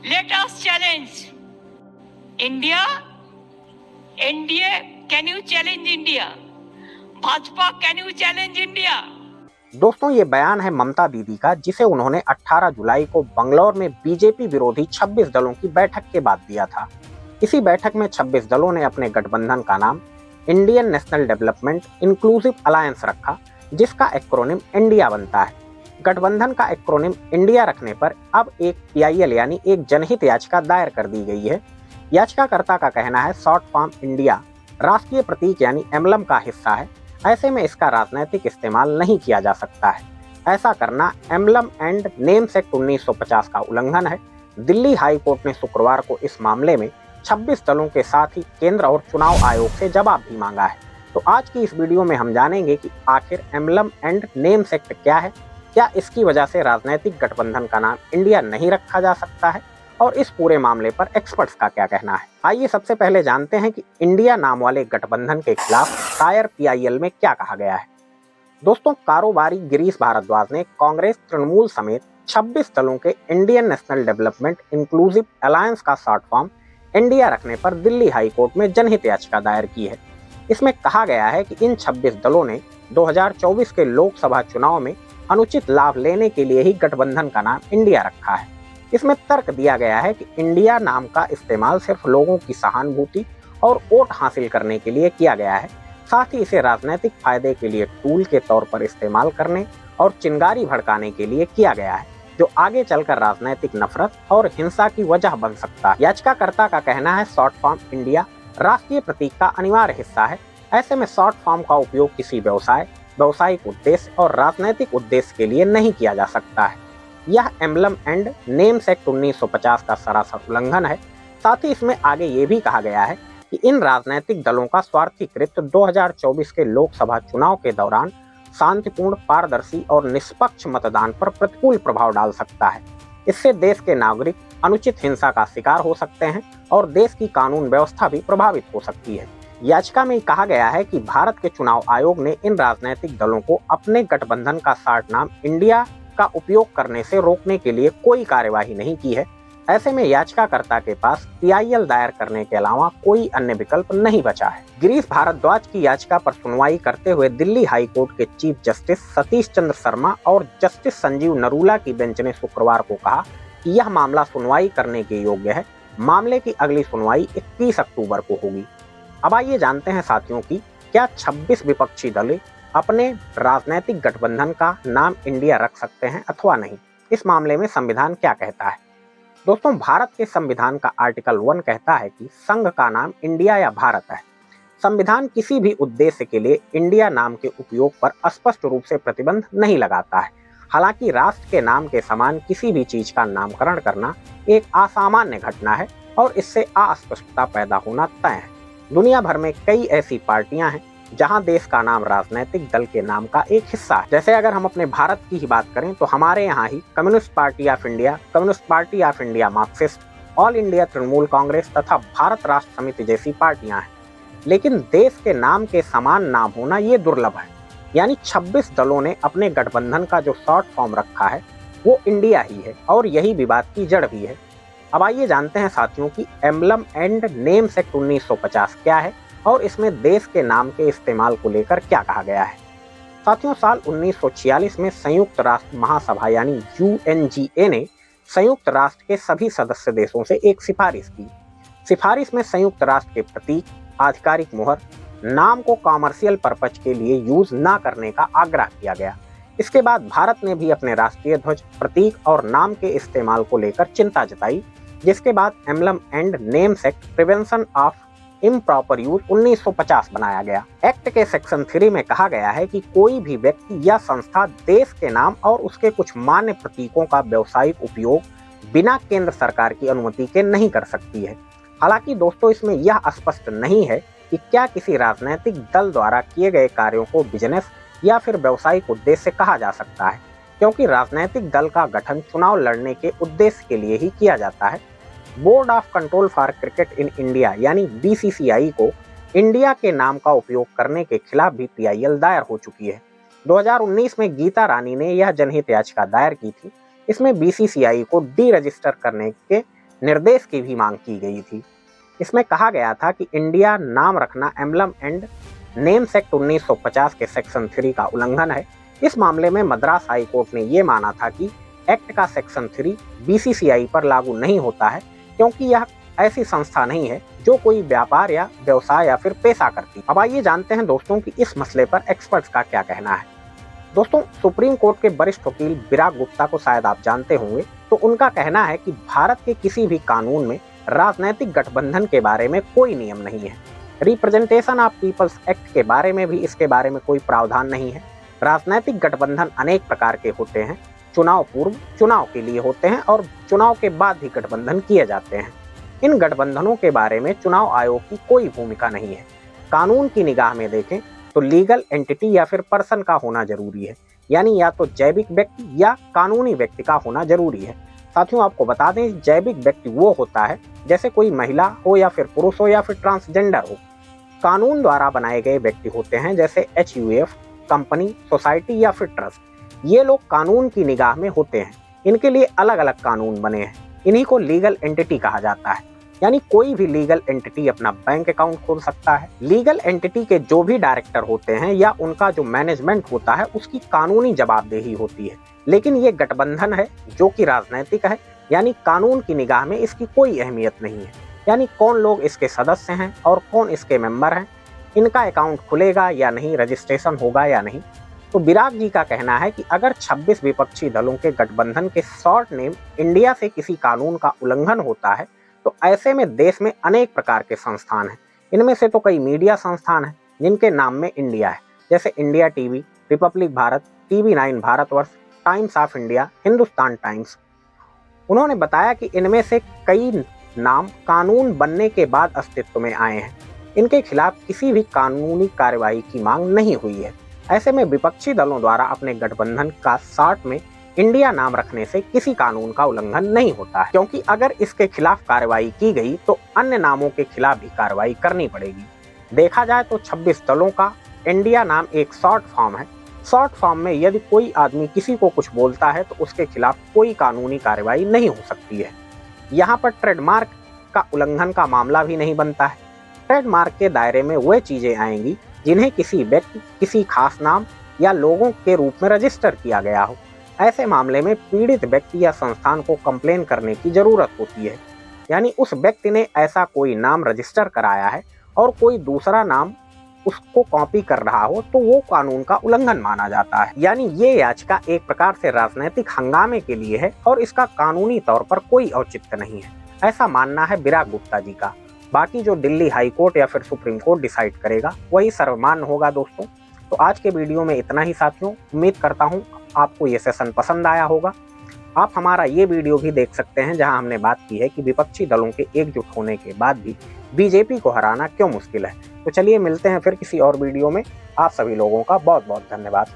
Let us challenge India. NDA, can you challenge India? Bhajpa, can you challenge India? दोस्तों, ये बयान है ममता दीदी का, जिसे उन्होंने 18 जुलाई को बंगलौर में बीजेपी विरोधी 26 दलों की बैठक के बाद दिया था। इसी बैठक में 26 दलों ने अपने गठबंधन का नाम Indian national development inclusive alliance रखा, जिसका एक्रोनिम इंडिया बनता है। गठबंधन का एक्रोनिम इंडिया रखने पर अब एक PIL यानी एक जनहित याचिका दायर कर दी गई है। याचिकाकर्ता का कहना है शॉर्ट फॉर्म इंडिया राष्ट्रीय प्रतीक यानी एम्बलम का हिस्सा है। ऐसे में इसका राजनीतिक इस्तेमाल नहीं किया जा सकता है। ऐसा करना एम्बलम एंड नेम्स एक्ट 1950 का उल्लंघन है। दिल्ली हाई कोर्ट ने शुक्रवार को इस मामले में 26 दलों के साथ ही केंद्र और चुनाव आयोग से जवाब भी मांगा है। तो आज की इस वीडियो में हम जानेंगे कि आखिर एम्बलम एंड नेम्स एक्ट क्या है, क्या इसकी वजह से राजनीतिक गठबंधन का नाम इंडिया नहीं रखा जा सकता है, और इस पूरे मामले पर एक्सपर्ट्स का क्या कहना है। आइए सबसे पहले जानते हैं कि इंडिया नाम वाले गठबंधन के खिलाफ दायर PIL में क्या कहा गया है। दोस्तों, कारोबारी गिरीश भारद्वाज ने कांग्रेस, तृणमूल समेत 26 दलों के Indian national development inclusive alliance का शॉर्ट फॉर्म इंडिया रखने पर दिल्ली हाई कोर्ट में जनहित याचिका दायर की है। इसमें कहा गया है कि इन 26 दलों ने 2024 के लोकसभा चुनाव में अनुचित लाभ लेने के लिए ही गठबंधन का नाम इंडिया रखा है। इसमें तर्क दिया गया है कि इंडिया नाम का इस्तेमाल सिर्फ लोगों की सहानुभूति और वोट हासिल करने के लिए किया गया है। साथ ही इसे राजनीतिक फायदे के लिए टूल के तौर पर इस्तेमाल करने और चिंगारी भड़काने के लिए किया गया है, जो आगे चलकर राजनीतिक नफरत और हिंसा की वजह बन सकता है। याचिकाकर्ता का कहना है शॉर्ट फॉर्म इंडिया राष्ट्रीय प्रतीक का अनिवार्य हिस्सा है। ऐसे में शॉर्ट फॉर्म का उपयोग किसी व्यवसाय, व्यावसायिक उद्देश्य और राजनीतिक उद्देश्य के लिए नहीं किया जा सकता है। यह एम्बलम एंड नेम्स एक्ट 1950 का सरासर उल्लंघन है। साथ ही इसमें आगे ये भी कहा गया है कि इन राजनीतिक दलों का स्वार्थीकृत 2024 के लोकसभा चुनाव के दौरान शांतिपूर्ण, पारदर्शी और निष्पक्ष मतदान पर प्रतिकूल प्रभाव डाल सकता है। इससे देश के नागरिक अनुचित हिंसा का शिकार हो सकते हैं और देश की कानून व्यवस्था भी प्रभावित हो सकती है। याचिका में कहा गया है कि भारत के चुनाव आयोग ने इन राजनीतिक दलों को अपने गठबंधन का शॉर्ट नाम इंडिया का उपयोग करने से रोकने के लिए कोई कार्यवाही नहीं की है। ऐसे में याचिकाकर्ता के पास PIL दायर करने के अलावा कोई अन्य विकल्प नहीं बचा है। गिरीश भारद्वाज की याचिका पर सुनवाई करते हुए दिल्ली हाई कोर्ट के चीफ जस्टिस सतीश चंद्र शर्मा और जस्टिस संजीव नरूला की बेंच ने शुक्रवार को कहा कि यह मामला सुनवाई करने के योग्य है। मामले की अगली सुनवाई 21 अक्टूबर को होगी। अब आइए जानते हैं साथियों की क्या 26 विपक्षी दल अपने राजनीतिक गठबंधन का नाम इंडिया रख सकते हैं अथवा नहीं। इस मामले में संविधान क्या कहता है। दोस्तों, भारत के संविधान का आर्टिकल 1 कहता है कि संघ का नाम इंडिया या भारत है। संविधान किसी भी उद्देश्य के लिए इंडिया नाम के उपयोग पर स्पष्ट रूप से प्रतिबंध नहीं लगाता है। हालांकि राष्ट्र के नाम के समान किसी भी चीज का नामकरण करना एक असामान्य घटना है और इससे अस्पष्टता पैदा होना तय है। दुनिया भर में कई ऐसी पार्टियां हैं जहां देश का नाम राजनीतिक दल के नाम का एक हिस्सा है। जैसे अगर हम अपने भारत की ही बात करें तो हमारे यहाँ ही communist party of India, communist party of India marxist, all India Trinamool Congress तथा भारत राष्ट्र समिति जैसी पार्टियां हैं। लेकिन देश के नाम के समान नाम होना ये दुर्लभ है। यानी 26 दलों ने अपने गठबंधन का जो शॉर्ट फॉर्म रखा है वो इंडिया ही है और यही विवाद की जड़ भी है। अब आइए जानते हैं साथियों की एम्बलम एंड नेम्स एक्ट 1950 क्या है और इसमें देश के नाम के इस्तेमाल को लेकर क्या कहा गया है। साथियों, साल 1946 में संयुक्त राष्ट्र महासभा यानी UNGA ने संयुक्त राष्ट्र के सभी सदस्य देशों से एक सिफारिश की। सिफारिश में संयुक्त राष्ट्र के प्रतीक, आधिकारिक मुहर, नाम को कॉमर्शियल पर्पज के लिए यूज न करने का आग्रह किया गया। इसके बाद भारत ने भी अपने राष्ट्रीय ध्वज, प्रतीक और नाम के इस्तेमाल को लेकर चिंता जताई, जिसके बाद emblem and names act prevention of improper use 1950 बनाया गया। एक्ट के सेक्शन 3 में कहा गया है कि कोई भी व्यक्ति या संस्था देश के नाम और उसके कुछ मान्य प्रतीकों का व्यावसायिक उपयोग बिना केंद्र सरकार की अनुमति के नहीं कर सकती है। हालांकि दोस्तों, इसमें यह स्पष्ट नहीं है कि क्या किसी राजनीतिक दल द्वारा किए गए कार्यों को बिजनेस या फिर व्यावसायिक उद्देश्य से कहा जा सकता है, क्योंकि राजनीतिक दल का गठन चुनाव लड़ने के उद्देश्य के लिए ही किया जाता है। Board of control for cricket in India यानी BCCI को इंडिया के नाम का उपयोग करने के खिलाफ भी PIL दायर हो चुकी है। 2019 में गीता रानी ने यह जनहित याचिका दायर की थी। इसमें BCCI को डी रजिस्टर करने के निर्देश की भी मांग की गई थी। इसमें कहा गया था कि इंडिया नाम रखना एम्बलम एंड नेम्स एक्ट 1950 के सेक्शन 3 का उल्लंघन है। इस मामले में मद्रास हाई कोर्ट ने ये माना था कि एक्ट का सेक्शन 3 बीसीसीआई पर लागू नहीं होता है, क्योंकि यह ऐसी संस्था नहीं है जो कोई व्यापार या व्यवसाय या फिर पेशा करती। अब आइए जानते हैं दोस्तों कि इस मसले पर एक्सपर्ट्स का क्या कहना है। दोस्तों, सुप्रीम कोर्ट के वरिष्ठ वकील विराग गुप्ता को शायद आप जानते होंगे, तो उनका कहना है कि भारत के किसी भी कानून में राजनीतिक गठबंधन के बारे में कोई नियम नहीं है। रिप्रेजेंटेशन ऑफ पीपल्स एक्ट के बारे में भी इसके बारे में कोई प्रावधान नहीं है। राजनीतिक गठबंधन अनेक प्रकार के होते हैं। चुनाव पूर्व चुनाव के लिए होते हैं और चुनाव के बाद भी गठबंधन किए जाते हैं। इन गठबंधनों के बारे में चुनाव आयोग की कोई भूमिका नहीं है। कानून की निगाह में देखें तो लीगल एंटिटी या फिर पर्सन का होना जरूरी है, यानी या तो जैविक व्यक्ति या कानूनी व्यक्ति का होना जरूरी है। साथियों, आपको बता दें, जैविक व्यक्ति वो होता है जैसे कोई महिला हो या फिर पुरुष हो या फिर ट्रांसजेंडर हो। कानून द्वारा बनाए गए व्यक्ति होते हैं जैसे HUF, कंपनी, सोसाइटी या फिर ट्रस्ट। ये लोग कानून की निगाह में होते हैं। इनके लिए अलग अलग कानून बने हैं। इन्हीं को लीगल एंटिटी कहा जाता है, यानी कोई भी लीगल एंटिटी अपना बैंक अकाउंट खोल सकता है। लीगल एंटिटी के जो भी डायरेक्टर होते हैं या उनका जो मैनेजमेंट होता है उसकी कानूनी जवाबदेही होती है। लेकिन ये गठबंधन है जो कि राजनीतिक है, यानी कानून की निगाह में इसकी कोई अहमियत नहीं है। यानी कौन लोग इसके सदस्य हैं और कौन इसके मेंबर हैं, इनका अकाउंट खुलेगा या नहीं, रजिस्ट्रेशन होगा या नहीं। तो विराग जी का कहना है कि अगर 26 विपक्षी दलों के गठबंधन के शॉर्ट नेम इंडिया से किसी कानून का उल्लंघन होता है तो ऐसे में देश में अनेक प्रकार के संस्थान हैं। इनमें से तो कई मीडिया संस्थान हैं जिनके नाम में इंडिया है, जैसे India TV, Republic Bharat, TV9 Bharatvarsh, times of India, Hindustan times. उन्होंने बताया कि इनमें से कई नाम कानून बनने के बाद अस्तित्व में आए हैं। इनके खिलाफ किसी भी कानूनी कार्रवाई की मांग नहीं हुई है। ऐसे में विपक्षी दलों द्वारा अपने गठबंधन का शॉर्ट में इंडिया नाम रखने से किसी कानून का उल्लंघन नहीं होता है, क्योंकि अगर इसके खिलाफ कार्रवाई की गई तो अन्य नामों के खिलाफ भी कार्रवाई करनी पड़ेगी। देखा जाए तो 26 दलों का इंडिया नाम एक शॉर्ट फॉर्म है। शॉर्ट फॉर्म में यदि कोई आदमी किसी को कुछ बोलता है तो उसके खिलाफ कोई कानूनी कार्रवाई नहीं हो सकती है। यहाँ पर ट्रेडमार्क का उल्लंघन का मामला भी नहीं बनता है। ट्रेडमार्क के दायरे में वह चीजें आएंगी जिन्हें किसी व्यक्ति, किसी खास नाम या लोगों के रूप में रजिस्टर किया गया हो। ऐसे मामले में पीड़ित व्यक्ति या संस्थान को कंप्लेन करने की जरूरत होती है, यानी उस व्यक्ति ने ऐसा कोई नाम रजिस्टर कराया है और कोई दूसरा नाम उसको कॉपी कर रहा हो तो वो कानून का उल्लंघन माना जाता है। यानी ये याचिका एक प्रकार से राजनीतिक हंगामे के लिए है और इसका कानूनी तौर पर कोई औचित्य नहीं है, ऐसा मानना है विराग गुप्ता जी का। बाकी जो दिल्ली हाई कोर्ट या फिर सुप्रीम कोर्ट डिसाइड करेगा वही सर्वमान्य होगा। दोस्तों, तो आज के वीडियो में इतना ही साथियों। उम्मीद करता हूँ आपको ये सेशन पसंद आया होगा। आप हमारा ये वीडियो भी देख सकते हैं जहां हमने बात की है कि विपक्षी दलों के एकजुट होने के बाद भी बीजेपी को हराना क्यों मुश्किल है। तो चलिए मिलते हैं फिर किसी और वीडियो में। आप सभी लोगों का बहुत बहुत धन्यवाद।